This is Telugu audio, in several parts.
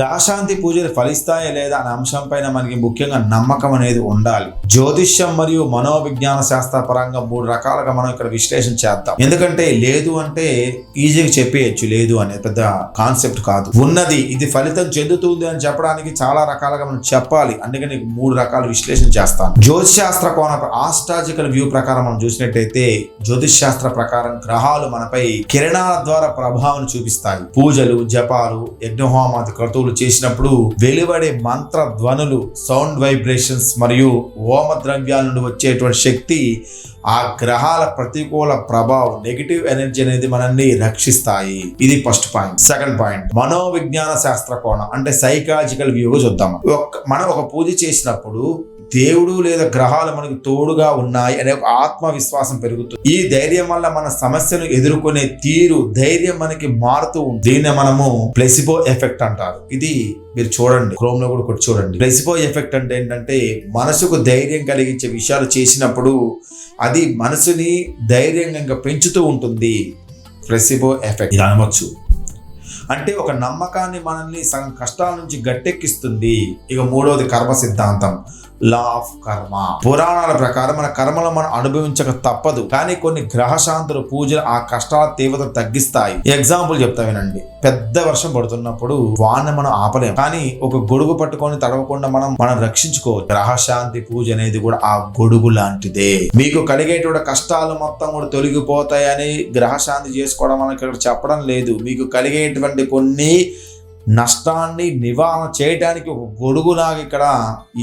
గ్రహశాంతి పూజలు ఫలిస్తాయా లేదా అనే అంశం పైన మనకి ముఖ్యంగా నమ్మకం అనేది ఉండాలి. జ్యోతిష్యం మరియు మనోవిజ్ఞాన శాస్త్ర పరంగా 3 రకాలుగా మనం ఇక్కడ విశ్లేషణ చేద్దాం. ఎందుకంటే లేదు అంటే ఈజీగా చెప్పేయచ్చు, లేదు అనే పెద్ద కాన్సెప్ట్ కాదు. ఉన్నది ఇది ఫలితం చెందుతుంది అని చెప్పడానికి చాలా రకాలుగా మనం చెప్పాలి. అందుకని 3 రకాల విశ్లేషణ చేస్తాను. జ్యోతిష్ శాస్త్ర కోణ ఆస్ట్రాలజికల్ వ్యూ ప్రకారం మనం చూసినట్టయితే జ్యోతిష్ శాస్త్ర ప్రకారం గ్రహాలు మనపై కిరణాల ద్వారా ప్రభావం చూపిస్తాయి. పూజలు, జపాలు, యజ్ఞహోమాది క్రతువులు చేసినప్పుడు వెలువడే మంత్ర ధ్వనులు, సౌండ్ వైబ్రేషన్స్ మరియు హోమ ద్రవ్యాల నుండి వచ్చేటువంటి శక్తి ఆ గ్రహాల ప్రతికూల ప్రభావం, నెగిటివ్ ఎనర్జీ అనేది మనల్ని రక్షిస్తాయి. ఇది ఫస్ట్ పాయింట్. సెకండ్ పాయింట్, మనోవిజ్ఞాన శాస్త్ర కోణం అంటే సైకాలజికల్ వ్యూగా చూద్దాం. మనం ఒక పూజ చేసినప్పుడు దేవుడు లేదా గ్రహాలు మనకు తోడుగా ఉన్నాయి అనే ఒక ఆత్మవిశ్వాసం పెరుగుతుంది. ఈ ధైర్యం వల్ల మన సమస్యను ఎదుర్కొనే తీరు, ధైర్యం మనకి మారుతూ ఉంటుంది. దీన్ని మనము ప్లెసిబో ఎఫెక్ట్ అంటారు. ఇది మీరు చూడండి, క్రోమ్ లో కూడా కొట్టి చూడండి. ప్లెసిబో ఎఫెక్ట్ అంటే ఏంటంటే మనసుకు ధైర్యం కలిగించే విషయాలు చేసినప్పుడు అది మనసుని ధైర్యంగా పెంచుతూ ఉంటుంది. ప్లెసిబో ఎఫెక్ట్ ఇది అనవచ్చు. అంటే ఒక నమ్మకాన్ని మనల్ని సగం కష్టాల నుంచి గట్టెక్కిస్తుంది. ఇక మూడవది కర్మ సిద్ధాంతం, లా ఆఫ్ కర్మ. పురాణాల ప్రకారం మన కర్మలు మనం అనుభవించక తప్పదు, కానీ కొన్ని గ్రహశాంతులు పూజలు ఆ కష్టాల తీవ్రత తగ్గిస్తాయి. ఎగ్జాంపుల్ చెప్తా వినండి. పెద్ద వర్షం పడుతున్నప్పుడు వాన మనం ఆపలేం, కానీ ఒక గొడుగు పట్టుకొని తడవకుండా మనం రక్షించుకోవచ్చు. గ్రహశాంతి పూజ అనేది కూడా ఆ గొడుగు లాంటిదే. మీకు కలిగేటువంటి కష్టాలు మొత్తం కూడా తొలగిపోతాయని గ్రహశాంతి చేసుకోవడం మనకి ఇక్కడ చెప్పడం లేదు. మీకు కలిగేటువంటి కొన్ని నష్టాన్ని నివారణ చేయడానికి ఒక గొడుగులాగా ఇక్కడ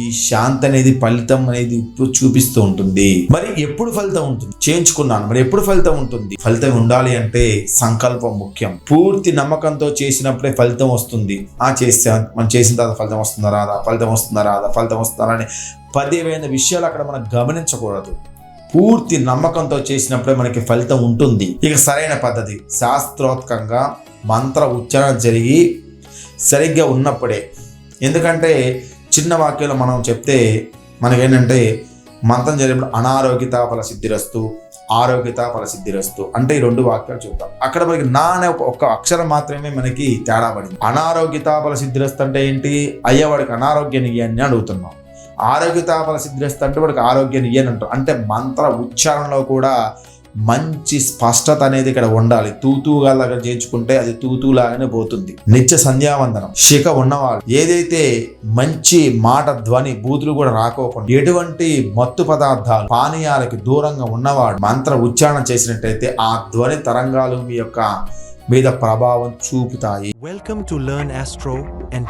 ఈ శాంతి అనేది, ఫలితం అనేది చూపిస్తూ ఉంటుంది. మరి ఎప్పుడు ఫలితం ఉంటుంది? చేయించుకున్నాను, మరి ఎప్పుడు ఫలితం ఉంటుంది? ఫలితం ఉండాలి అంటే సంకల్పం ముఖ్యం. పూర్తి నమ్మకంతో చేసినప్పుడే ఫలితం వస్తుంది. మనం చేసిన తర్వాత ఫలితం వస్తుందా రాదా, ఫలితం వస్తుందా రాదా, ఫలితం వస్తుందా అని 10,000 విషయాలు అక్కడ మనం గమనించకూడదు. పూర్తి నమ్మకంతో చేసినప్పుడే మనకి ఫలితం ఉంటుంది. ఇక సరైన పద్ధతి శాస్త్రోక్తంగా మంత్ర ఉచ్చారణ జరిగి సరిగ్గా ఉన్నప్పుడే. ఎందుకంటే చిన్న వాక్యాలు మనం చెప్తే మనకేంటంటే మంత్రం జరిగినప్పుడు అనారోగ్యత ఫల సిద్ధిరస్తు, ఆరోగ్యత ఫల సిద్ధిరస్తు అంటే ఈ 2 వాక్యాలు చూద్దాం. అక్కడ మనకి నా అనే ఒక అక్షరం మాత్రమే మనకి తేడా పడింది. అనారోగ్యత ఫల సిద్ధిరస్తు అంటే ఏంటి? అయ్యేవాడికి అనారోగ్యాన్ని ఇయ్యని అడుగుతున్నాం. ఆరోగ్యత ఫల సిద్ధిరస్తు అంటే వాడికి ఆరోగ్యాన్ని ఇయ్యని అంటాం. అంటే మంత్ర ఉచ్చారణలో కూడా మంచి స్పష్టత అనేది ఇక్కడ ఉండాలి. తూతూగా లాగా చేయించుకుంటే అది తూతూలాగానే పోతుంది. నిత్య సంధ్యావందనం, శిఖ ఉన్నవాళ్ళు, ఏదైతే మంచి మాట, ధ్వని, బూతులు కూడా రాకోకుండా ఎటువంటి మత్తు పదార్థాలు, పానీయాలకి దూరంగా ఉన్నవాడు మంత్ర ఉచ్చారణ చేసినట్టయితే ఆ ధ్వని తరంగాలు మీ యొక్క మీద ప్రభావం చూపుతాయి. Welcome to Learn Astro and